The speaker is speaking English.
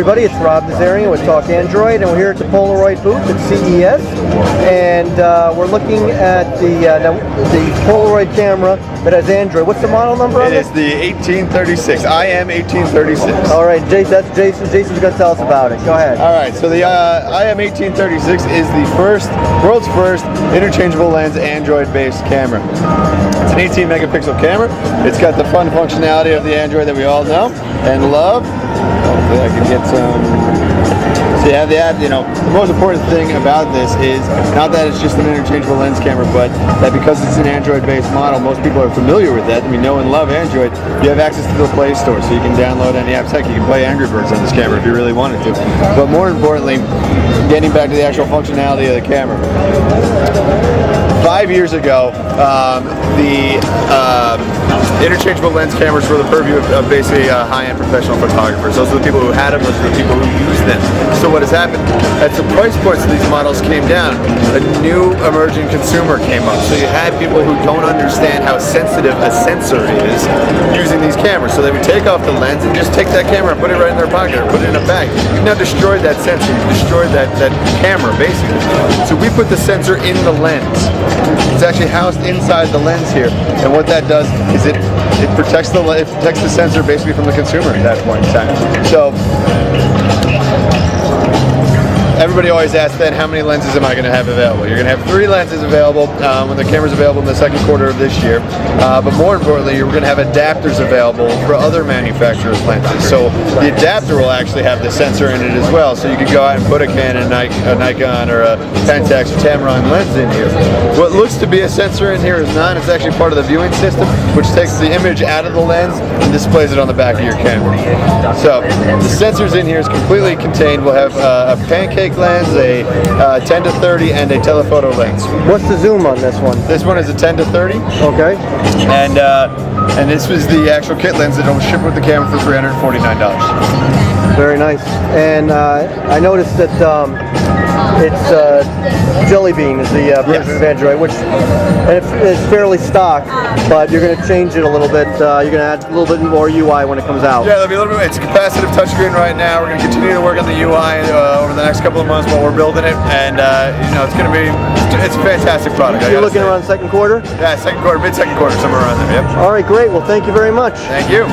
everybody, it's Rob Nazarian with Talk Android, and we're here at the Polaroid booth at CES, and we're looking at the Polaroid camera that has Android. What's the model number on it? It is the 1836, iM836. All right, Jason, that's Jason. Jason's going to tell us about it. Go ahead. All right, so the iM836 is the world's first interchangeable lens Android-based camera. It's an 18 megapixel camera. It's got the fun functionality of the Android that we all know and love. Hopefully I can get some. So you have the app. You know, the most important thing about this is not that it's just an interchangeable lens camera, but that because it's an Android-based model, most people are familiar with that. We know and love Android. You have access to the Play Store, so you can download any apps. Heck, you can play Angry Birds on this camera if you really wanted to. But more importantly, getting back to the actual functionality of the camera. 5 years ago, the interchangeable lens cameras were the purview of basically high-end professional photographers. Those are the people who had them, those are the people who used them. So what has happened, as the price points of these models came down, a new emerging consumer came up. So you had people who don't understand how sensitive a sensor is using these cameras. So they would take off the lens and just take that camera and put it right in their pocket or put it in a bag. You've now destroyed that sensor, you've destroyed that camera basically. So we put the sensor in the lens. It's actually housed inside the lens here, and what that does is it protects the sensor basically from the consumer at that point in time. So everybody always asks then, how many lenses am I going to have available? You're going to have 3 lenses available when the camera's available in the second quarter of this year. But more importantly, you're going to have adapters available for other manufacturers' lenses. So the adapter will actually have the sensor in it as well. So you could go out and put a Canon, a Nikon, or a Pentax or Tamron lens in here. What looks to be a sensor in here is not. It's actually part of the viewing system, which takes the image out of the lens and displays it on the back of your camera. So the sensors in here is completely contained. We'll have a pancake lens, a 10 to 30, and a telephoto lens. What's the zoom on this one? This one is a 10 to 30. Okay. And this was the actual kit lens that will ship with the camera for $349. Very nice. And I noticed that it's Jelly Bean is the version of Android, which it's fairly stock, but you're going to change it a little bit. You're going to add a little bit more UI when it comes out. Yeah, there'll be a little bit. It's a capacitive touchscreen right now. We're going to continue to work on the UI over the next couple of months while we're building it, and you know, it's a fantastic product. You're looking around second quarter? Yeah, second quarter, mid-second quarter, somewhere around there. Yep. All right, great. Well, thank you very much. Thank you.